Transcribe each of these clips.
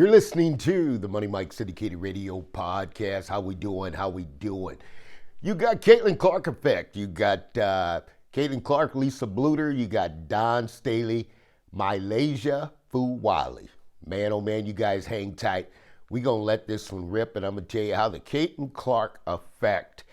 You're listening to the Money Mike Syndicated Radio Podcast. How we doing? You got Caitlin Clark effect. You got Caitlin Clark, Lisa Bluder. You got Dawn Staley, MiLaysia Fulwiley. Man, oh man, you guys hang tight. We're going to let this one rip, and I'm going to tell you how the Caitlin Clark effect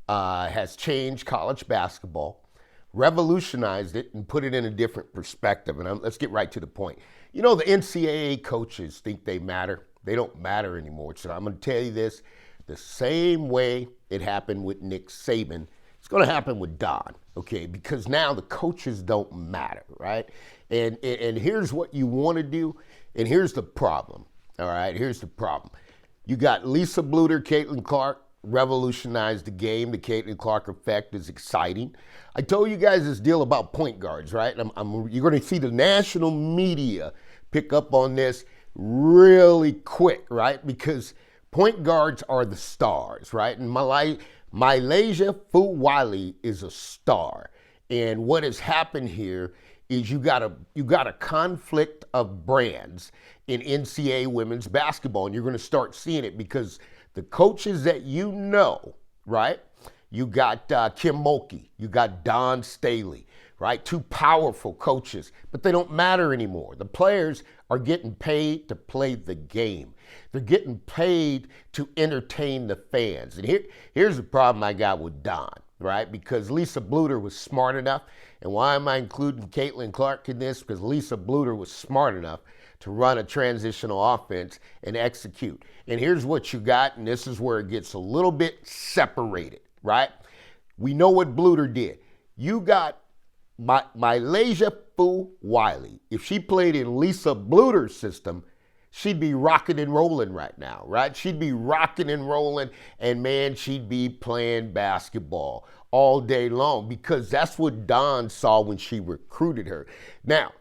has changed college basketball, revolutionized it, and put it in a different perspective. And let's get right to the point. You know, the NCAA coaches think they matter. They don't matter anymore. So I'm going to tell you this. The same way it happened with Nick Saban, it's going to happen with Dawn, okay? Because now the coaches don't matter, right? And here's what you want to do, and here's the problem, all right? Here's the problem. You got Lisa Bluder, Caitlin Clark, revolutionized the game. The Caitlin Clark effect is exciting. I told you guys this deal about point guards, right? You're going to see the national media pick up on this really quick, right? Because point guards are the stars, right? And MiLaysia Fulwiley is a star. And what has happened here is you got a conflict of brands in NCAA women's basketball, and you're going to start seeing it because the coaches that you know, right? You got Kim Mulkey, you got Dawn Staley, right? Two powerful coaches, but they don't matter anymore. The players are getting paid to play the game. They're getting paid to entertain the fans. And here's the problem I got with Dawn, right? Because Lisa Bluder was smart enough, and why am I including Caitlin Clark in this? Because Lisa Bluder was smart enough to run a transitional offense and execute. And here's what you got, and this is where it gets a little bit separated, right? We know what Bluder did. You got MiLaysia Fulwiley. If she played in Lisa Bluder's system, she'd be rocking and rolling right now, right? She'd be rocking and rolling, and man, she'd be playing basketball all day long because that's what Dawn saw when she recruited her. Now,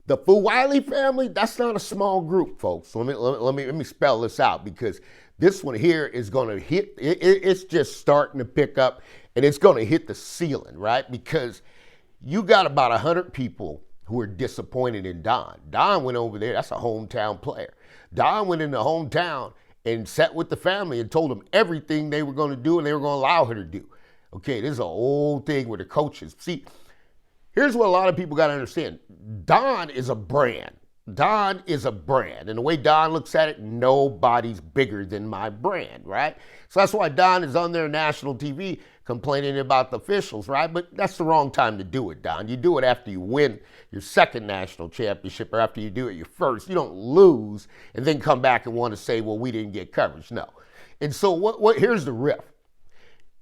the Fulwiley family, that's not a small group, folks. Let me spell this out because this one here is going to hit, it's just starting to pick up, and it's going to hit the ceiling, right? Because you got about 100 people who are disappointed in Dawn. Dawn went over there, that's a hometown player. Dawn went into hometown and sat with the family and told them everything they were going to do and they were going to allow her to do. Okay, this is an old thing with the coaches. See, here's what a lot of people got to understand. Dawn is a brand. Dawn is a brand. And the way Dawn looks at it, nobody's bigger than my brand, right? So that's why Dawn is on their national TV complaining about the officials, right? But that's the wrong time to do it, Dawn. You do it after you win your second national championship or after you do it your first. You don't lose and then come back and want to say, well, we didn't get coverage. No. And so here's the riff.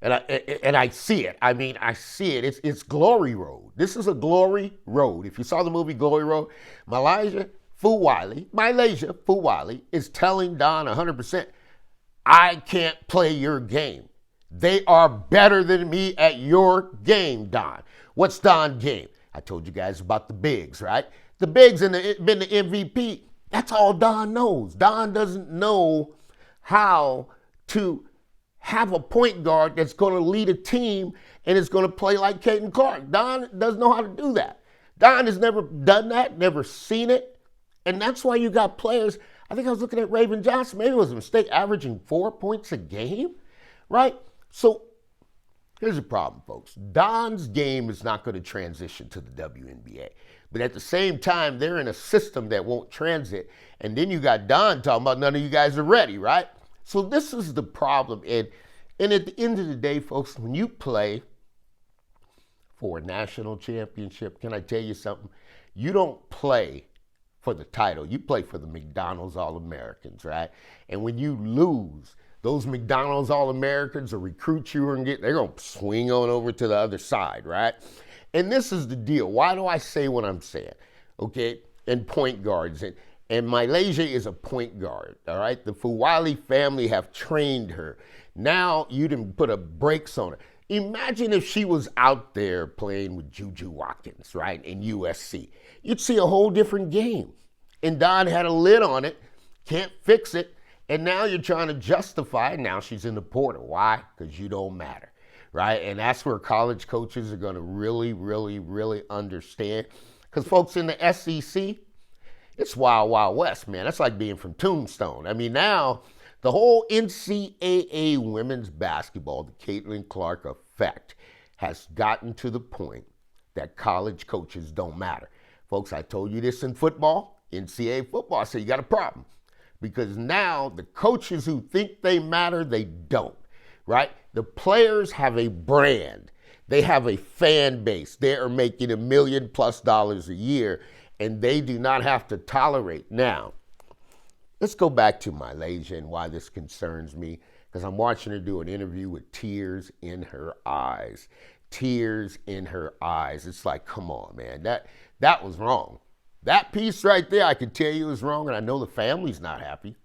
And I see it. I mean, I see it. It's Glory Road. This is a Glory Road. If you saw the movie Glory Road, MiLaysia Fulwiley is telling Dawn 100%, I can't play your game. They are better than me at your game, Dawn. What's Dawn's game? I told you guys about the bigs, right? The bigs been the MVP. That's all Dawn knows. Dawn doesn't know how to have a point guard that's going to lead a team and is going to play like Caitlin Clark. Dawn doesn't know how to do that. Dawn has never done that, never seen it. And that's why you got players, I think I was looking at Raven Johnson, maybe it was a mistake, averaging 4 points a game, right? So here's the problem, folks. Dawn's game is not going to transition to the WNBA. But at the same time, they're in a system that won't transit. And then you got Dawn talking about none of you guys are ready, right? So this is the problem. And at the end of the day, folks, when you play for a national championship, can I tell you something? You don't play for the title. You play for the McDonald's All-Americans, right? And when you lose, those McDonald's All-Americans will recruit you and they're going to swing on over to the other side, right? And this is the deal. Why do I say what I'm saying? Okay? And point guards. And MiLaysia is a point guard, all right? The Fulwiley family have trained her. Now you didn't put a brakes on her. Imagine if she was out there playing with Juju Watkins, right, in USC. You'd see a whole different game. And Dawn had a lid on it, can't fix it, and now you're trying to justify it. Now she's in the portal. Why? Because you don't matter, right? And that's where college coaches are going to really, really, really understand. Because folks in the SEC, It's wild, wild west, man. That's like being from Tombstone. I mean, now the whole NCAA women's basketball, the Caitlin Clark effect, has gotten to the point that college coaches don't matter. Folks, I told you this in football, NCAA football. I said you got a problem because now the coaches who think they matter, they don't, right? The players have a brand. They have a fan base. They are making $1 million+ a year, and they do not have to tolerate. Now, let's go back to MiLaysia and why this concerns me, because I'm watching her do an interview with tears in her eyes. Tears in her eyes. It's like, come on, man. That was wrong. That piece right there, I can tell you is wrong, and I know the family's not happy,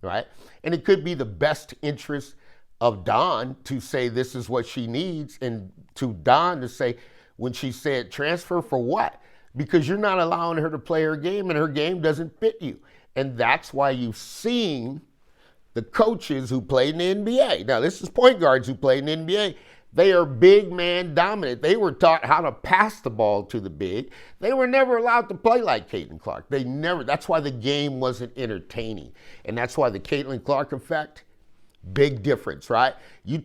right? And it could be the best interest of Dawn to say this is what she needs, and to Dawn to say, when she said transfer for what? Because you're not allowing her to play her game, and her game doesn't fit you. And that's why you've seen the coaches who played in the NBA. Now, this is point guards who played in the NBA. They are big man dominant. They were taught how to pass the ball to the big. They were never allowed to play like Caitlin Clark. That's why the game wasn't entertaining. And that's why the Caitlin Clark effect, big difference, right? You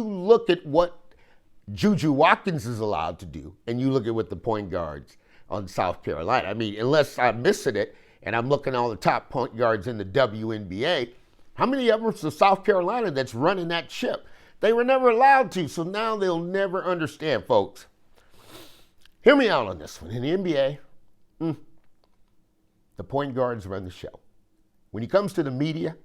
look at what Juju Watkins is allowed to do, and you look at what the point guards on South Carolina. I mean, unless I'm missing it, and I'm looking at all the top point guards in the WNBA, how many of them from South Carolina that's running that ship? They were never allowed to, so now they'll never understand, folks. Hear me out on this one. In the NBA, the point guards run the show. When it comes to the media,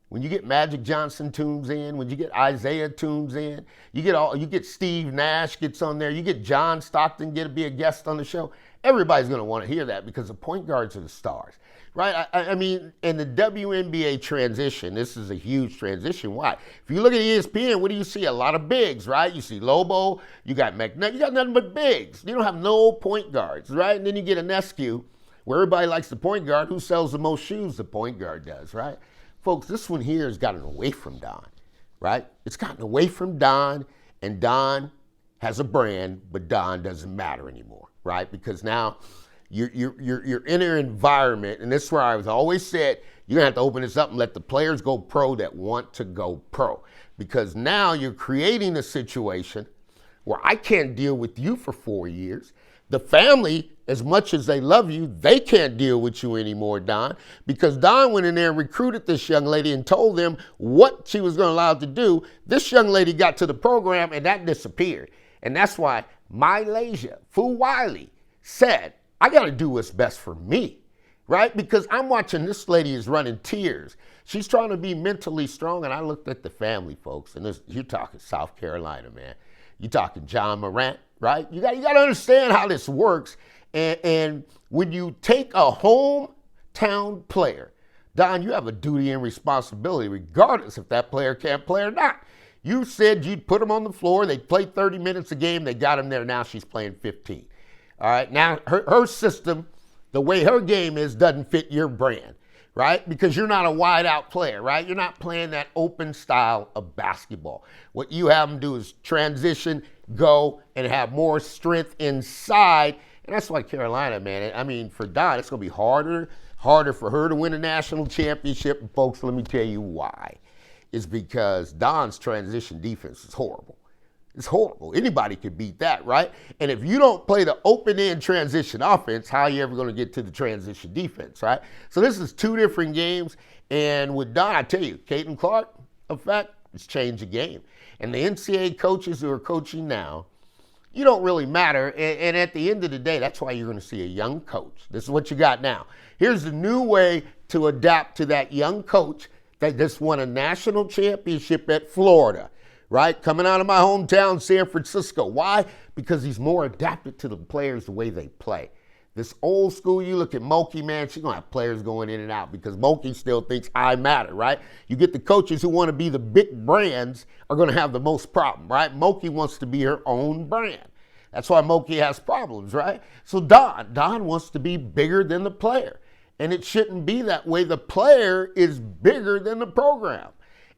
when you get Magic Johnson tunes in, when you get Isaiah tunes in, you get Steve Nash gets on there, you get John Stockton be a guest on the show. Everybody's going to want to hear that because the point guards are the stars, right? I mean, in the WNBA transition, this is a huge transition. Why? If you look at ESPN, what do you see? A lot of bigs, right? You see Lobo, you got McNutt, you got nothing but bigs. You don't have no point guards, right? And then you get an Eskew where everybody likes the point guard. Who sells the most shoes? The point guard does, right? Folks, this one here has gotten away from Dawn, right? It's gotten away from Dawn, and Dawn has a brand, but Dawn doesn't matter anymore, right? Because now you're in an environment, and this is where I was always said, you're gonna have to open this up and let the players go pro that want to go pro. Because now you're creating a situation where I can't deal with you for 4 years. The family, as much as they love you, they can't deal with you anymore, Dawn, because Dawn went in there and recruited this young lady and told them what she was going to allow to do. This young lady got to the program and that disappeared. And that's why MiLaysia Fulwiley said, I got to do what's best for me, right? Because I'm watching this lady is running tears. She's trying to be mentally strong, and I looked at the family, folks, and you're talking South Carolina, man. You're talking John Morant, right? You got to understand how this works. And when you take a hometown player, Don, you have a duty and responsibility regardless if that player can't play or not. You said you'd put them on the floor. They played 30 minutes a game. They got him there. Now she's playing 15. All right. Now her system, the way her game is, doesn't fit your brand, right? Because you're not a wide out player, right? You're not playing that open style of basketball. What you have them do is transition, go, and have more strength inside. And that's why Carolina, man, I mean, for Dawn, it's going to be harder for her to win a national championship. And folks, let me tell you why. It's because Dawn's transition defense is horrible. It's horrible. Anybody could beat that, right? And if you don't play the open-end transition offense, how are you ever going to get to the transition defense, right? So this is two different games. And with Dawn, I tell you, Caitlin Clark effect, it's changed the game. And the NCAA coaches who are coaching now, you don't really matter. And at the end of the day, that's why you're going to see a young coach. This is what you got now. Here's the new way to adapt to that young coach that just won a national championship at Florida, right? Coming out of my hometown, San Francisco. Why? Because he's more adapted to the players the way they play. This old school, you look at Mulkey, man, she's going to have players going in and out because Mulkey still thinks I matter, right? You get the coaches who want to be the big brands are going to have the most problem, right? Mulkey wants to be her own brand. That's why Mulkey has problems, right? So Dawn wants to be bigger than the player. And it shouldn't be that way. The player is bigger than the program.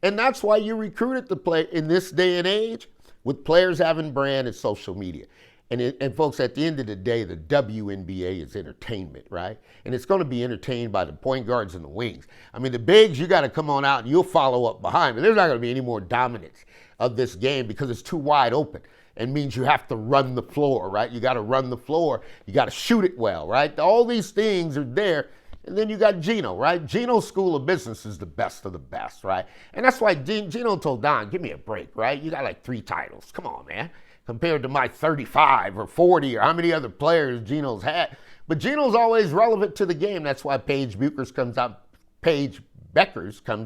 And that's why you recruited the player in this day and age with players having brand and social media. And folks, at the end of the day, the WNBA is entertainment, right? And it's going to be entertained by the point guards and the wings. I mean, the bigs, you got to come on out and you'll follow up behind. But there's not going to be any more dominance of this game because it's too wide open. It means you have to run the floor, right? You got to run the floor. You got to shoot it well, right? All these things are there. And then you got Gino, right? Gino's School of Business is the best of the best, right? And that's why Gino told Dawn, give me a break, right? You got like 3 titles. Come on, man. Compared to my 35 or 40 or how many other players Gino's had. But Gino's always relevant to the game. That's why Paige Beckers comes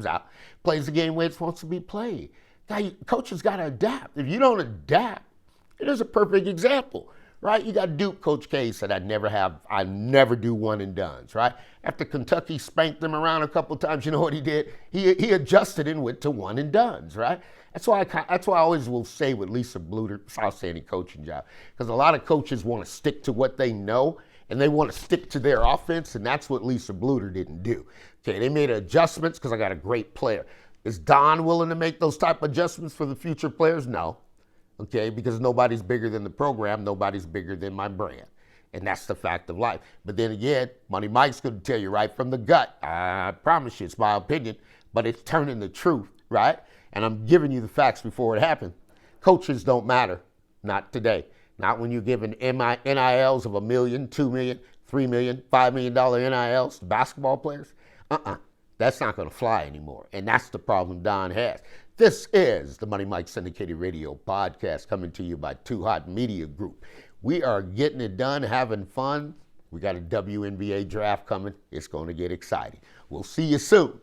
out, plays the game where it's supposed to be played. Guy, coaches got to adapt. If you don't adapt, there's a perfect example, right? You got Duke. Coach K said, I never do one and dones, right? After Kentucky spanked them around a couple times, you know what he did? He adjusted and went to one and dones, right? That's why I always will say with Lisa Bluder, outstanding coaching job, because a lot of coaches want to stick to what they know and they want to stick to their offense, and that's what Lisa Bluder didn't do. Okay, they made adjustments because I got a great player. Is Dawn willing to make those type of adjustments for the future players? No. Okay, because nobody's bigger than the program, nobody's bigger than my brand. And that's the fact of life. But then again, Money Mike's going to tell you right from the gut. I promise you, it's my opinion, but it's turning the truth, right? And I'm giving you the facts before it happened. Coaches don't matter. Not today. Not when you're giving NILs of $1 million, $2 million, $3 million, $5 million NILs to basketball players. That's not going to fly anymore. And that's the problem Dawn has. This is the Money Mike Syndicated Radio Podcast coming to you by Too Hot Media Group. We are getting it done, having fun. We got a WNBA draft coming. It's going to get exciting. We'll see you soon.